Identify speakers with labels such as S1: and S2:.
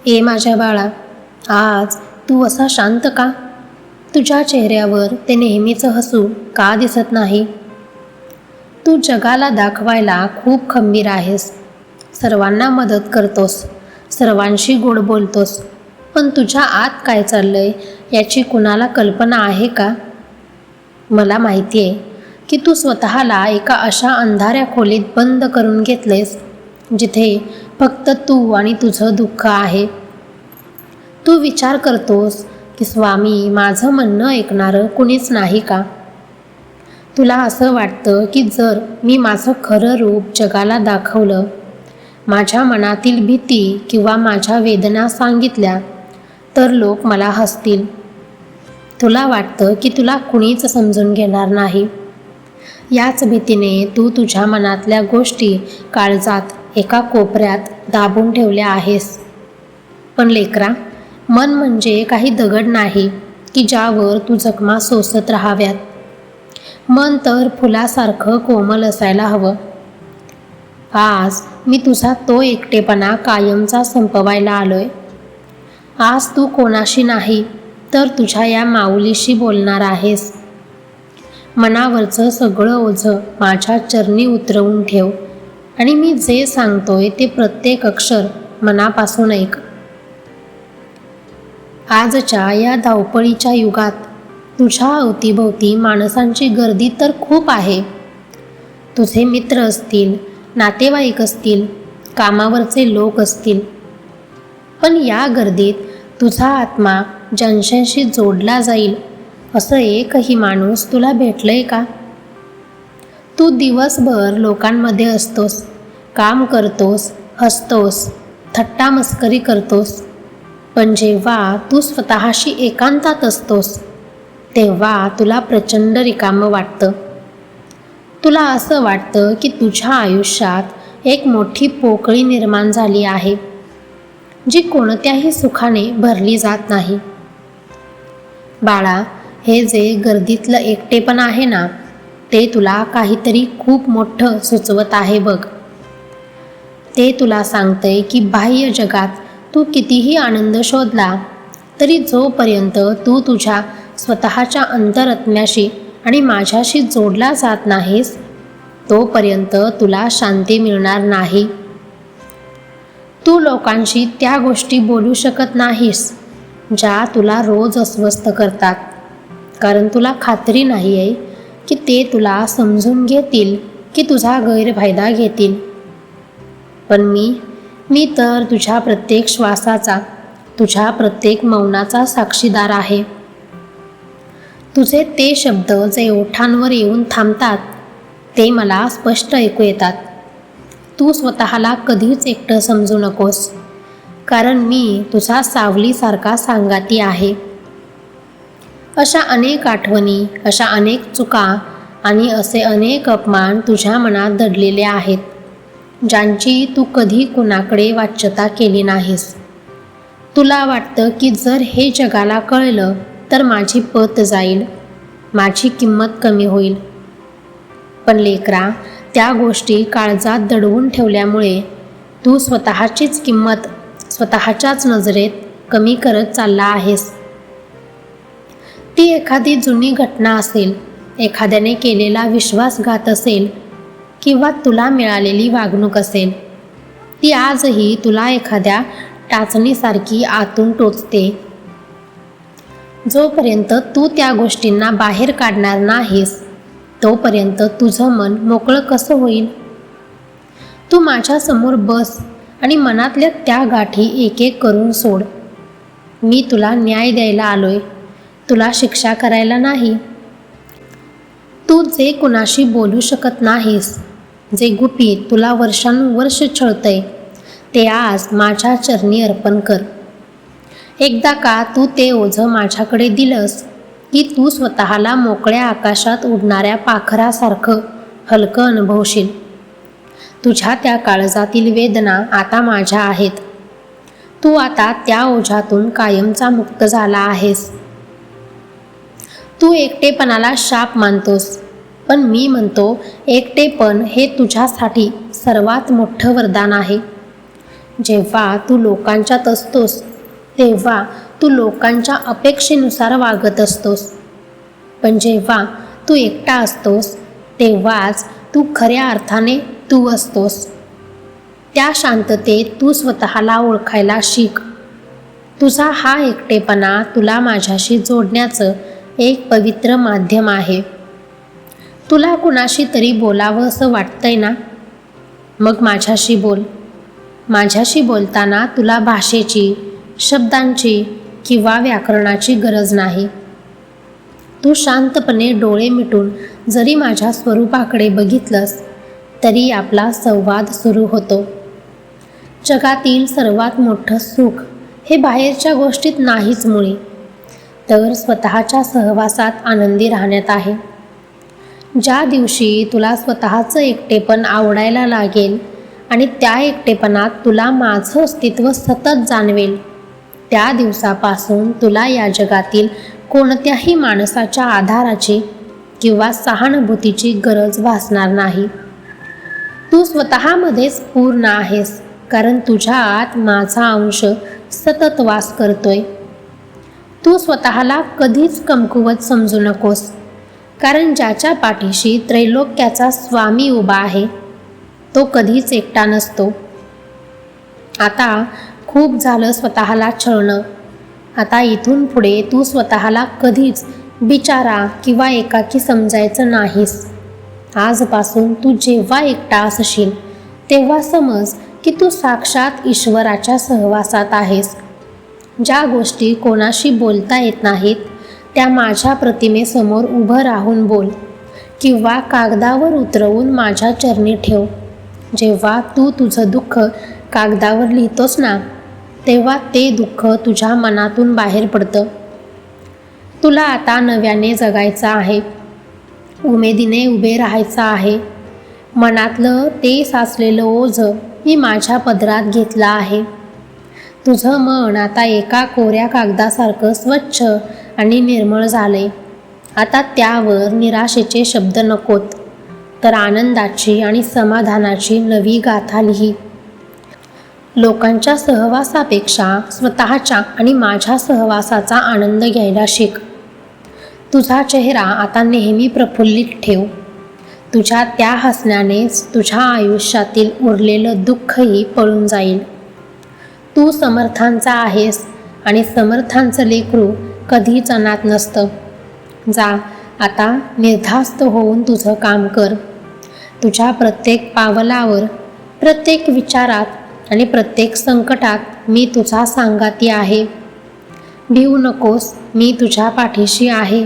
S1: ए माझ्या बाळा, आज तू असा शांत का? तुझ्या चेहऱ्यावर ते नेहमीचं हसू का दिसत नाही? तू जगाला दाखवायला खूप खंबीर आहेस. सर्वांना मदत करतोस, सर्वांशी गोड बोलतोस. पण तुझ्या आत काय चाललंय याची कुणाला कल्पना आहे का? मला माहिती आहे की तू स्वतःला एका अशा अंधाऱ्या खोलीत बंद करून घेतलेस जिथे फक्त तू आणि तुझं दुःख आहे. तू विचार करतोस की स्वामी, माझं म्हणणं ऐकणारं कुणीच नाही का? तुला असं वाटतं की जर मी माझं खरं रूप जगाला दाखवलं, माझ्या मनातील भीती किंवा माझ्या वेदना सांगितल्या, तर लोक मला हसतील. तुला वाटतं की तुला कुणीच समजून घेणार नाही. याच भीतीने तू तुझ्या मनातल्या गोष्टी काळजात एका कोपऱ्यात दाबून ठेवल्या आहेस. पण लेकरा, मन म्हणजे काही दगड नाही की ज्यावर तू जखमा सोसत राहाव्यात. मन तर फुलासारखं कोमल असायला हवं. आज मी तुझा तो एकटेपणा कायमचा संपवायला आलोय. आज तू कोणाशी नाही तर तुझ्या या माऊलीशी बोलणार आहेस. मनावरचं सगळं ओझं माझ्या चरणी उतरवून ठेव आणि मी जे सांगतोय ते प्रत्येक अक्षर मनापासून ऐक. आजच्या या धावपळीच्या युगात तुझ्या अवतीभोवती माणसांची गर्दी तर खूप आहे. तुझे मित्र असतील, नातेवाईक असतील, कामावरचे लोक असतील. पण या गर्दीत तुझा आत्मा ज्यांच्याशी जोडला जाईल असं एकही माणूस तुला भेटलंय का? तू दिवसभर लोकांमध्ये असतोस, काम करतोस, हसतोस, थट्टा मस्करी करतोस. पण जेव्हा तू स्वतःशी एकांतात असतोस तेव्हा तुला प्रचंड रिकामं वाटतं. तुला असं वाटतं की तुझ्या आयुष्यात एक मोठी पोकळी निर्माण झाली आहे जी कोणत्याही सुखाने भरली जात नाही. बाळा, हे जे गर्दीतलं एकटेपण आहे ना, ते तुला काहीतरी खूप मोठं सुचवत आहे बघ. ते तुला सांगतंय की बाह्य जगात तू कितीही आनंद शोधला तरी जोपर्यंत तू तुझ्या स्वतःच्या अंतरात्म्याशी आणि माझ्याशी जोडला जात नाहीस, तोपर्यंत तुला शांती मिळणार नाही. तू लोकांशी त्या गोष्टी बोलू शकत नाहीस ज्या तुला रोज अस्वस्थ करतात, कारण तुला खात्री नाही आहे की ते तुला समजून घेतील की तुझा गैरफायदा घेतील. पण मी तर तुझ्या प्रत्येक श्वासाचा, तुझ्या प्रत्येक मौनाचा साक्षीदार आहे. तुझे ते शब्द जे ओठांवर येऊन थांबतात ते मला स्पष्ट ऐकू येतात. तू स्वतःला कधीच एकटं समजू नकोस, कारण मी तुझा सावलीसारखा सांगाती आहे. अशा अनेक आठवणी, अशा अनेक चुका आणि असे अनेक अपमान तुझ्या मनात दडलेले आहेत, ज्यांची तू कधी कुणाकडे वाच्यता केली नाहीस. तुला वाटतं की जर हे जगाला कळलं तर माझी पत जाईल, माझी किंमत कमी होईल. पण लेकरा, त्या गोष्टी काळजात दडवून ठेवल्यामुळे तू स्वतःचीच किंमत स्वतःच्याच नजरेत कमी करत चालला आहेस. ती एखादी जुनी घटना असेल, एखाद्याने केलेला विश्वासघात असेल किंवा तुला मिळालेली वागणूक असेल, ती आजही तुला एखाद्या टाचणीसारखी आतून टोचते. जोपर्यंत तू त्या गोष्टींना बाहेर काढणार नाहीस तोपर्यंत तुझं मन मोकळं कसं होईल? तू माझ्यासमोर बस आणि मनातल्या त्या गाठी एक एक करून सोड. मी तुला न्याय द्यायला आलोय, तुला शिक्षा करायला नाही. तू जे कुणाशी बोलू शकत नाहीस, जे गुपित तुला वर्षानुवर्ष छळतंय, ते आज माझ्या चरणी अर्पण कर. एकदा का तू ते ओझं माझ्याकडे दिलंस की तू स्वतःला मोकळ्या आकाशात उडणाऱ्या पाखरासारखं हलकं अनुभवशील. तुझ्या त्या काळजातील वेदना आता माझ्या आहेत. तू आता त्या ओझ्यातून कायमचा मुक्त झाला आहेस. तू एकटेपणाला शाप मानतोस, पण मी म्हणतो एकटेपण हे तुझ्यासाठी सर्वात मोठं वरदान आहे. जेव्हा तू लोकांच्यात असतोस तेव्हा तू लोकांच्या अपेक्षेनुसार वागत असतोस, पण जेव्हा तू एकटा असतोस तेव्हाच तू खऱ्या अर्थाने तू असतोस. त्या शांततेत तू स्वतःला ओळखायला शिक. तुझा हा एकटेपणा तुला माझ्याशी जोडण्याचं एक पवित्र माध्यम आहे. तुला कुणाशी तरी बोलावं असं वाटतंय ना? मग माझ्याशी बोल. माझ्याशी बोलताना तुला भाषेची, शब्दांची किंवा व्याकरणाची गरज नाही. तू शांतपणे डोळे मिटून जरी माझ्या स्वरूपाकडे बघितलंस तरी आपला संवाद सुरू होतो. जगातील सर्वात मोठं सुख हे बाहेरच्या गोष्टीत नाहीच मुळे, तर स्वतःच्या सहवासात आनंदी राहण्यात आहे. ज्या दिवशी तुला स्वतःचं एकटेपण आवडायला लागेल आणि त्या एकटेपणात तुला माझं अस्तित्व सतत जाणवेल, त्या दिवसापासून तुला या जगातील कोणत्याही माणसाच्या आधाराची किंवा सहानुभूतीची गरज भासणार नाही. तू स्वतःमध्येच पूर्ण आहेस, कारण तुझ्या आत माझा अंश सतत वास करतोय. तू स्वतःला कधीच कमकुवत समजू नकोस, कारण ज्याच्या पाठीशी त्रैलोक्याचा स्वामी उभा आहे तो कधीच एकटा नसतो. आता खूप झालं स्वतःला छळणं. आता इथून पुढे तू स्वतःला कधीच बिचारा किंवा एकाकी समजायचं नाहीस. आजपासून तू जेव्हा एकटा असशील तेव्हा समज की तू साक्षात ईश्वराच्या सहवासात आहेस. ज्या गोष्टी कोणाशी बोलता येत नाहीत त्या माझ्या प्रतिमेसमोर उभं राहून बोल किंवा कागदावर उतरवून माझ्या चरणी ठेव. जेव्हा तू तुझं दुःख कागदावर लिहितोस ना, तेव्हा ते दुःख तुझ्या मनातून बाहेर पडतं. तुला आता नव्याने जगायचं आहे, उमेदीने उभे राहायचं आहे. मनातलं ते साचलेलं ओझं मी माझ्या पदरात घेतलं आहे. तुझं मन आता एका कोऱ्या कागदासारखं स्वच्छ आणि निर्मळ झालंय. आता त्यावर निराशेचे शब्द नकोत, तर आनंदाची आणि समाधानाची नवी गाथा लिही. लोकांच्या सहवासापेक्षा स्वतःच्या आणि माझ्या सहवासाचा आनंद घ्यायला शिक. तुझा चेहरा आता नेहमी प्रफुल्लित ठेव. तुझ्या त्या हसण्यानेच तुझ्या आयुष्यातील उरलेलं दुःखही पळून जाईल. तू समर्थांचा आहेस आणि समर्थांचं लेकरू कधीच अनाथ नसतं. जा आता निर्धास्त होऊन तुझं काम कर. तुझ्या प्रत्येक पावलावर, प्रत्येक विचारात आणि प्रत्येक संकटात मी तुझा सांगाती आहे. भिवू नकोस, मी तुझ्या पाठीशी आहे.